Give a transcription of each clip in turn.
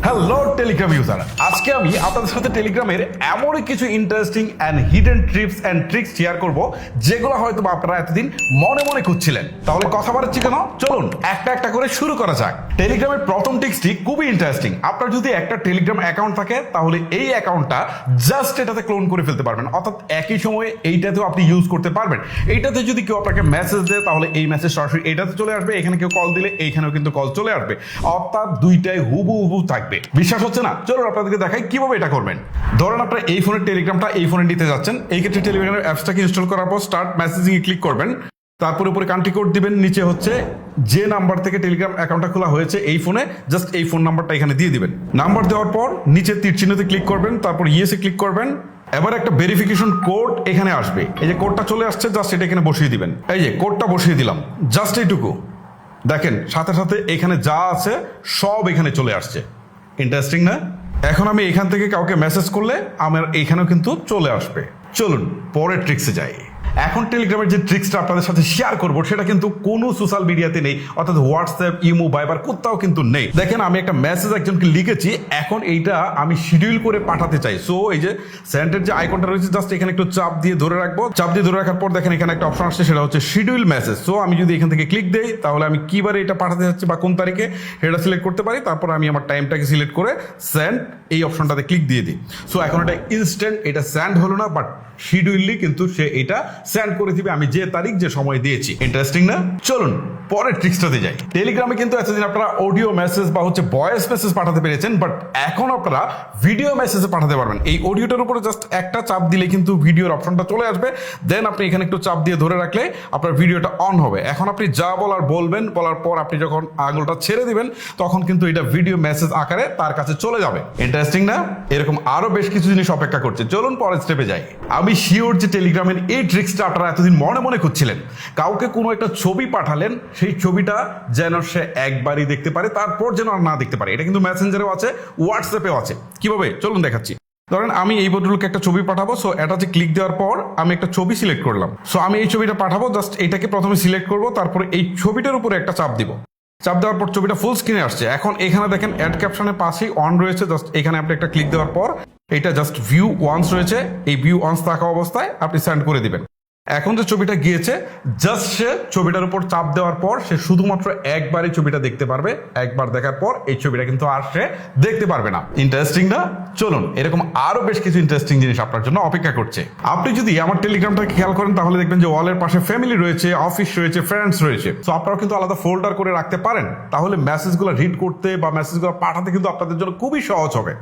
Hello Telegram user, আজকে আমি আপনাদের সাথে টেলিগ্রামের এমন কিছু interesting and hidden tips and tricks share করব যেগুলো হয়তো আপনারা এতদিন মনে মনে খুঁজছিলেন। তাহলে কথা বাড়াচ্ছি কেন, চলুন একটা একটা করে শুরু করা যাক। টেলিগ্রামের প্রথম টিপসটি খুবই ইন্টারেস্টিং। আপনার যদি একটা টেলিগ্রাম অ্যাকাউন্ট থাকে তাহলে এই অ্যাকাউন্টটা জাস্ট এটাতে ক্লোন করে ফেলতে পারবেন, অর্থাৎ একই সময়ে এইটাতেও আপনি ইউজ করতে পারবেন। এইটাতে যদি কেউ আপনাকে মেসেজ দেয় তাহলে এই মেসেজ সরাসরি এটাতে চলে আসবে, এখানে কেউ কল দিলে এইখানেও কিন্তু কল চলে আসবে, অর্থাৎ দুইটাই হুবহু থাকবে। বিশ্বাস হচ্ছে না? চলুন আপনাদেরকে দেখাই কিভাবে এটা করবেন। ধরেন আপনার এই ফোনের টেলিগ্রামটা এই ফোনে নিতে যাচ্ছেন, এই ক্ষেত্রে টেলিগ্রামের অ্যাপসটাকে ইনস্টল করার পর স্টার্ট মেসেজিং এ ক্লিক করবেন। তারপর উপরে কান্ট্রি কোড দিবেন, নিচে হচ্ছে যে নাম্বার থেকে টেলিগ্রাম অ্যাকাউন্টটা খোলা হয়েছে এই ফোনে জাস্ট এই ফোন নাম্বারটা এখানে দিয়ে দিবেন। নাম্বার দেওয়ার পর নিচে তীর চিহ্নতে ক্লিক করবেন, তারপর ইয়েসে ক্লিক করবেন। এবার একটা ভেরিফিকেশন কোড এখানে আসবে, এই যে কোডটা চলে আসছে জাস্ট এটা এখানে বসিয়ে দিবেন। এই যে কোডটা বসিয়ে দিলাম, জাস্ট এইটুকু। দেখেন সাথে সাথে এখানে যা আছে সব এখানে চলে আসছে। ইন্টারেস্টিং না? এখন আমি এখান থেকে কাউকে মেসেজ করলে আমার এখানেও কিন্তু চলে আসবে। চলুন পরের ট্রিক্সে যাই। এখন টেলিগ্রামের যে ট্রিক্সটা আপনাদের সাথে শেয়ার করব সেটা কিন্তু কোনো সোশ্যাল মিডিয়াতে নেই, অর্থাৎ হোয়াটসঅ্যাপ, ইমো, ভাইবার কোথাও কিন্তু নেই। দেখেন আমি একটা মেসেজ একজনকে লিখেছি, এখন এইটা আমি শিডিউল করে পাঠাতে চাই। সো এই যে সেন্ডের যে আইকনটা রয়েছে জাস্ট এখানে একটু চাপ দিয়ে ধরে রাখবো। চাপ দিয়ে ধরে রাখার পর দেখেন এখানে একটা অপশন আসছে, সেটা হচ্ছে শিডিউল মেসেজ। সো আমি যদি এখান থেকে ক্লিক দেই তাহলে আমি কিবারে এটা পাঠাতে যাচ্ছি বা কোন তারিখে সেটা সিলেক্ট করতে পারি। তারপর আমি আমার টাইমটাকে সিলেক্ট করে সেন্ড এই অপশনটাতে ক্লিক দিয়ে দিই। সো এখন এটা ইনস্ট্যান্ট, এটা সেন্ড হলো না বাট শিডিউলি কিন্তু সে এটা সেন্ড করে দিবে আমি যে তারিখ যে সময় দিয়েছি। ইন্টারেস্টিং না? চলুন পরের ট্রিক্সটাতে যাই। টেলিগ্রামে কিন্তু এতদিন আপনারা অডিও মেসেজ বা হচ্ছে ভয়েস মেসেজ পাঠাতে পেরেছেন, বাট এখন আপনারা ভিডিও মেসেজ পাঠাতে পারবেন। এই অডিওটার উপরে জাস্ট একটা চাপ দিলে কিন্তু ভিডিওর অপশনটা চলে আসবে, দেন আপনি এখানে একটু চাপ দিয়ে ধরে রাখলে আপনার ভিডিওটা অন হবে। এখন আপনি যা বলার বলবেন, বলার পর আপনি যখন আঙুলটা ছেড়ে দিবেন তখন কিন্তু এটা ভিডিও মেসেজ আকারে তার কাছে চলে যাবে। ইন্টারেস্টিং না? এরকম আরো বেশ কিছু জিনিস অপেক্ষা করছে, চলুন পরের স্টেপে যাই। আমি শিওর যে টেলিগ্রামের এই ট্রিক্সটা আপনারা এতদিন মনে মনে খুঁজছিলেন। কাউকে কোনো একটা ছবি পাঠালেন, সেই ছবিটা যেন সে একবারই দেখতে পারে, তারপর যেন আর না দেখতে পারে। এটা কিন্তু মেসেঞ্জারেও আছে, হোয়াটসঅ্যাপেও আছে। কিভাবে চলুন দেখাচ্ছি। ধরেন আমি এই ভদ্রলোককে একটা ছবি পাঠাবো। সো এটাতে ক্লিক দেওয়ার পর আমি একটা ছবি সিলেক্ট করলাম। সো আমি এই ছবিটা পাঠাবো, জাস্ট এটাকে প্রথমে সিলেক্ট করব, তারপরে এই ছবিটার উপরে একটা চাপ দিব। চাপ দেওয়ার পর ছবিটা ফুল স্ক্রিনে আসছে। এখন এখানে দেখেন অ্যাড ক্যাপশনের পাশেই অন রয়েছে, জাস্ট এখানে আপনি একটা ক্লিক দেওয়ার পর এটা জাস্ট ভিউ ওয়ান্স রয়েছে, এই ভিউ ওয়ান্স থাকা অবস্থায় আপনি সেন্ড করে দিবেন। এখন যে ছবিটা গিয়েছে জাস্ট সে ছবিটার উপর চাপ দেওয়ার পর সে শুধুমাত্র একবারই ছবিটা দেখতে পারবে। একবার দেখার পর এই ছবিটা কিন্তু আর সে দেখতে পারবে না। ইন্টারেস্টিং না? চলুন এরকম আরো বেশ কিছু ইন্টারেস্টিং জিনিস আপনার জন্য অপেক্ষা করছে। আপনি যদি আমার টেলিগ্রামটাকে খেয়াল করেন তাহলে দেখবেন যে ওয়ালের পাশে ফ্যামিলি রয়েছে, অফিস রয়েছে, ফ্রেন্ডস রয়েছে। তো আপনারাও কিন্তু আলাদা ফোল্ডার করে রাখতে পারেন, তাহলে মেসেজগুলো রিড করতে বা মেসেজগুলো পাঠাতে কিন্তু আপনাদের জন্য খুবই সহজ হবে।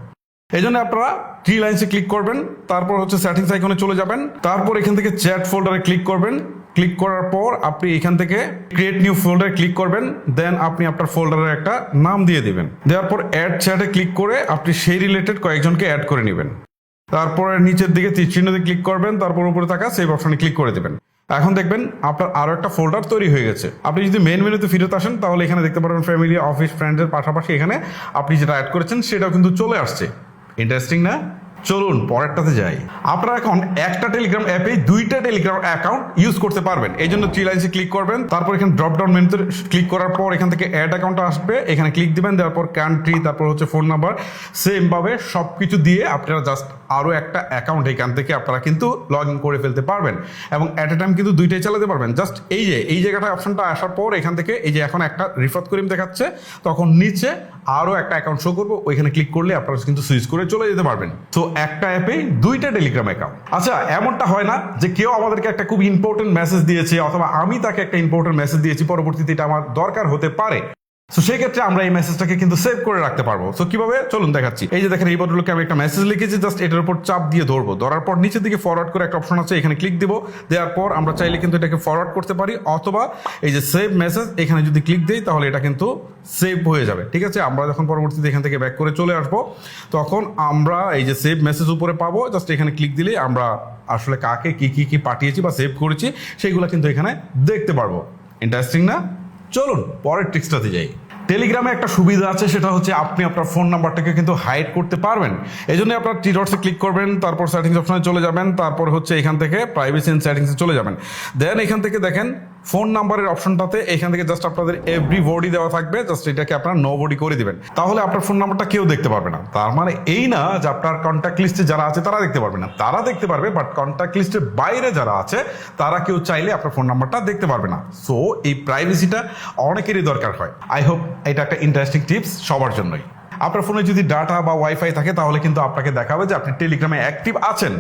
এই জন্য আপনারা থ্রি লাইনসে ক্লিক করবেন, তারপর হচ্ছে সেটিংস আইকনে চলে যাবেন, তারপর এখান থেকে চ্যাট ফোল্ডারে ক্লিক করবেন। ক্লিক করার পর আপনি এখান থেকে ক্রিয়েট নিউ ফোল্ডারে ক্লিক করবেন, দেন আপনি আপনার ফোল্ডারের একটা নাম দিয়ে দিবেন। দেওয়ার পর অ্যাড চ্যাটে ক্লিক করে আপনি সেই রিলেটেড কয়েকজনকে অ্যাড করে নেবেন। তারপরে নিচের দিকে তীর চিহ্নতে ক্লিক করবেন, তারপর উপরে থাকা সেভ অপশনে ক্লিক করে দেবেন। এখন দেখবেন আপনার আরো একটা ফোল্ডার তৈরি হয়ে গেছে। আপনি যদি মেন মেনুতে ফিরত আসেন তাহলে এখানে দেখতে পারবেন ফ্যামিলি, অফিস, ফ্রেন্ডের পাশাপাশি এখানে আপনি যেটা অ্যাড করেছেন সেটাও কিন্তু চলে আসছে। ইন্টারেস্টিং না? চলুন পরেরটাতে যাই। আপনারা এখন একটা টেলিগ্রাম অ্যাপে দুইটা টেলিগ্রাম অ্যাকাউন্ট ইউজ করতে পারবেন। এই জন্য থ্রি লাইনসে ক্লিক করবেন, তারপর এখানে ড্রপ ডাউন মেনুতে ক্লিক করার পর এখান থেকে অ্যাড অ্যাকাউন্ট আসবে, এখানে ক্লিক দিবেন। দেওয়ার পর কান্ট্রি, তারপর হচ্ছে ফোন নাম্বার, সেম ভাবে সবকিছু দিয়ে আপনারা জাস্ট আরো একটা অ্যাকাউন্ট এখান থেকে আপনারা কিন্তু লগ ইন করে ফেলতে পারবেন এবং অ্যাট এ টাইম কিন্তু দুইটাই চালাতে পারবেন। জাস্ট এই যে এই জায়গাটা অপশনটা আসার পর এখান থেকে এই যে এখন একটা রিফাত করিম দেখাচ্ছে, তখন নিচে আরো একটা অ্যাকাউন্ট শো করবো, ওইখানে ক্লিক করলে আপনারা কিন্তু সুইচ করে চলে যেতে পারবেন। তো একটা অ্যাপে দুইটা টেলিগ্রাম অ্যাকাউন্ট। আচ্ছা, এমনটা হয় না যে কেউ আমাদেরকে একটা খুব ইম্পর্টেন্ট মেসেজ দিয়েছে অথবা আমি তাকে একটা ইম্পর্টেন্ট মেসেজ দিয়েছি, পরবর্তীতে এটা আমার দরকার হতে পারে। তো সেই ক্ষেত্রে আমরা এই মেসেজটাকে কিন্তু সেভ করে রাখতে পারবো। তো কিভাবে চলুন দেখাচ্ছি। এই যে দেখেন এই ভদ্রলোককে আমি একটা মেসেজ লিখেছি, জাস্ট এটার উপর চাপ দিয়ে ধরবো, ধরার পর নিচের দিকে ফরওয়ার্ড করে একটা অপশন আছে, এখানে ক্লিক দিব। দেওয়ার পর আমরা চাইলে কিন্তু এটাকে ফরওয়ার্ড করতে পারি, অথবা এই যে সেভ মেসেজ এখানে যদি ক্লিক দিই তাহলে এটা কিন্তু সেভ হয়ে যাবে। ঠিক আছে, আমরা যখন পরবর্তীতে এখান থেকে ব্যাক করে চলে আসবো তখন আমরা এই যে সেভ মেসেজ উপরে পাবো, জাস্ট এখানে ক্লিক দিলে আমরা আসলে কাকে কি পাঠিয়েছি বা সেভ করেছি সেইগুলো কিন্তু এখানে দেখতে পারবো। ইন্টারেস্টিং না? চলুন পরের ট্রিক্সটাতে যাই। টেলিগ্রামে একটা সুবিধা আছে, সেটা হচ্ছে আপনি আপনার ফোন নাম্বারটাকে কিন্তু হাইড করতে পারবেন। এই জন্য আপনার থ্রি ডটসে ক্লিক করবেন, তারপর সেটিংস অপশনে চলে যাবেন, তারপর হচ্ছে এখান থেকে প্রাইভেসি এন্ড সেটিংসে চলে যাবেন। দেন এখান থেকে দেখেন ফোন নাম্বারের অপশনটাতে এখান থেকে জাস্ট আপনাদের এভরিবডি দেওয়া থাকবে, জাস্ট এটাকে আপনারা নো বডি করে দিবেন, তাহলে আপনার ফোন নাম্বারটা কেউ দেখতে পারবে না। তার মানে এই না যে আপনার কন্ট্যাক্ট লিস্টে যারা আছে তারা দেখতে পারবে না, তারা দেখতে পারবে, বাট কন্ট্যাক্ট লিস্টের বাইরে যারা আছে তারা কেউ চাইলে আপনার ফোন নাম্বারটা দেখতে পারবে না। সো এই প্রাইভেসিটা অনেকেরই দরকার হয়। আই হোপ এটা একটা ইন্টারেস্টিং টিপস সবার জন্যই। আপনার ফোনে যদি ডাটা বা ওয়াইফাই থাকে তাহলে কিন্তু আপনাকে দেখাবে যে আপনি টেলিগ্রামে অ্যাক্টিভ আছেন,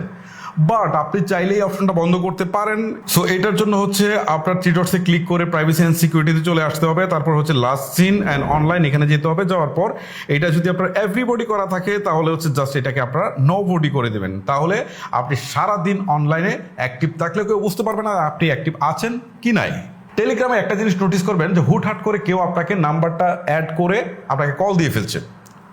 বাট আপনি চাইলেই অপশনটা বন্ধ করতে পারেন। সো এটার জন্য হচ্ছে আপনার থ্রি ডটসে ক্লিক করে প্রাইভেসি অ্যান্ড সিকিউরিটিতে চলে আসতে হবে, তারপর হচ্ছে লাস্ট সিন অ্যান্ড অনলাইন এখানে যেতে হবে। যাওয়ার পর এটা যদি আপনার এভরিবডি করা থাকে তাহলে হচ্ছে জাস্ট এটাকে আপনারা নো বডি করে দেবেন, তাহলে আপনি সারাদিন অনলাইনে অ্যাক্টিভ থাকলে কেউ বুঝতে পারবে না আপনি অ্যাক্টিভ আছেন কি নাই। টেলিগ্রামে একটা জিনিস নোটিস করবেন যে হুটহাট করে কেউ আপনাকে নাম্বারটা অ্যাড করে আপনাকে কল দিয়ে ফেলছে,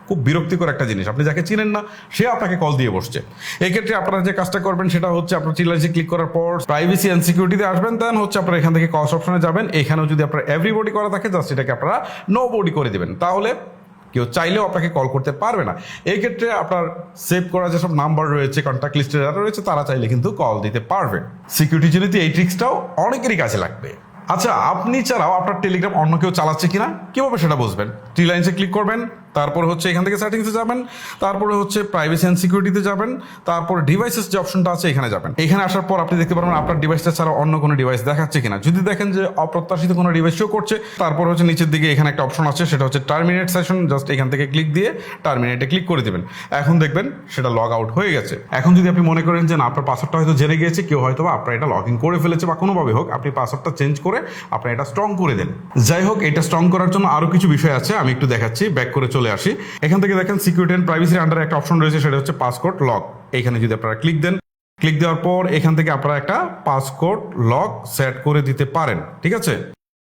খুব বিরক্তিকর একটা জিনিস। আপনি যাকে চিনেন না সে আপনাকে কল দিয়ে বসছে। এক্ষেত্রে আপনারা যে কাজটা করবেন সেটা হচ্ছে আপনার চিলাইসে ক্লিক করার পর প্রাইভেসি অ্যান্ড সিকিউরিটিতে আসবেন, দেন হচ্ছে আপনারা এখান থেকে কলস অপশনে যাবেন, এখানেও যদি আপনার এভরিবডি করা থাকে জাস্ট এটাকে আপনারা নো বডি করে দিবেন, তাহলে কেউ চাইলেও আপনাকে কল করতে পারবে না। এই ক্ষেত্রে আপনার সেভ করা যেসব নাম্বার রয়েছে কন্ট্যাক্ট লিস্টে যারা রয়েছে তারা চাইলে কিন্তু কল দিতে পারবে। সিকিউরিটির জন্য এই ট্রিক্সটাও অনেকেরই কাজে লাগবে। আচ্ছা, আপনি ছাড়াও আপনার টেলিগ্রাম অন্য কেউ চালাচ্ছে কিনা কিভাবে সেটা বুঝবেন? থ্রি লাইনসে ক্লিক করবেন, তারপর হচ্ছে এখান থেকে সেটিংসে যাবেন, তারপরে হচ্ছে প্রাইভেসি অ্যান্ড সিকিউরিটিতে যাবেন, তারপর ডিভাইসেস যে অপশনটা আছে এখানে যাবেন। এখানে আসার পর আপনি দেখতে পারবেন আপনার ডিভাইসটা ছাড়া অন্য কোনো ডিভাইস দেখাচ্ছে কিনা। যদি দেখেন যে অপ্রত্যাশিত কোনো ডিভাইস শো করছে, তারপর হচ্ছে নিচের দিকে এখানে একটা অপশন আছে সেটা হচ্ছে টার্মিনেট সেশন, জাস্ট এখান থেকে ক্লিক দিয়ে টার্মিনেটে ক্লিক করে দেবেন। এখন দেখবেন সেটা লগ আউট হয়ে গেছে। এখন যদি আপনি মনে করেন যে না আপনার পাসওয়ার্ডটা হয়তো জেনে গিয়েছে, কেউ হয়তো বা আপনার এটা লগ ইন করে ফেলেছে বা কোনোভাবে হোক, আপনি পাসওয়ার্ডটা চেঞ্জ করে আপনি এটা স্ট্রং করে দেন। যাই হোক, এটা স্ট্রং করার জন্য আরো কিছু বিষয় আছে, আমি একটু দেখাচ্ছি। ব্যাক করে চলে আসি, এখান থেকে দেখেন সিকিউরিটি অ্যান্ড প্রাইভেসির আন্ডারে একটা অপশন রয়েছে সেটা হচ্ছে পাসকোড লক। এখানে যদি আপনারা ক্লিক দেন, ক্লিক দেওয়ার পর এখান থেকে আপনারা একটা পাসকোড লক সেট করে দিতে পারেন, ঠিক আছে?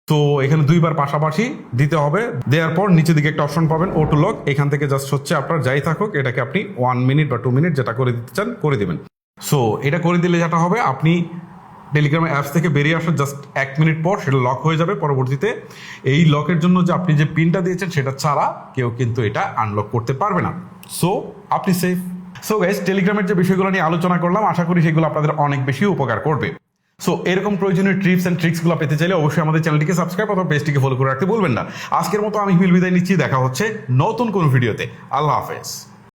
তো এখানে দুইবার পাশাপাশি দিতে হবে, দেওয়ার পর নিচে দিকে একটা অপশন পাবেন অটো লক, এখান থেকে জাস্ট হচ্ছে আপনার যাই থাকুক এটাকে আপনি 1 মিনিট বা 2 মিনিট যেটা করে দিতে চান করে দিবেন। সো এটা করে দিলে যেটা হবে, আপনি টেলিগ্রাম অ্যাপস থেকে বেরিয়ে আসার জাস্ট 1 মিনিট পর সেটা লক হয়ে যাবে। পরবর্তীতে এই লকের জন্য যে আপনি যে পিনটা দিয়েছেন সেটা ছাড়া কেউ কিন্তু এটা আনলক করতে পারবে না। সো আপনি সেফ। সো গাইস, টেলিগ্রামের যে বিষয়গুলো নিয়ে আলোচনা করলাম আশা করি সেগুলো আপনাদের অনেক বেশি উপকার করবে। সো এরকম প্রয়োজনীয় টিপস অ্যান্ড ট্রিক্সগুলো পেতে চাইলে অবশ্যই আমাদের চ্যানেলটিকে সাবস্ক্রাইব অথবা পেজটিকে ফলো করে রাখতে ভুলবেন না। আজকের মতো আমি বিদায় নিচ্ছি, দেখা হচ্ছে নতুন কোনো ভিডিওতে। আল্লাহ হাফেজ।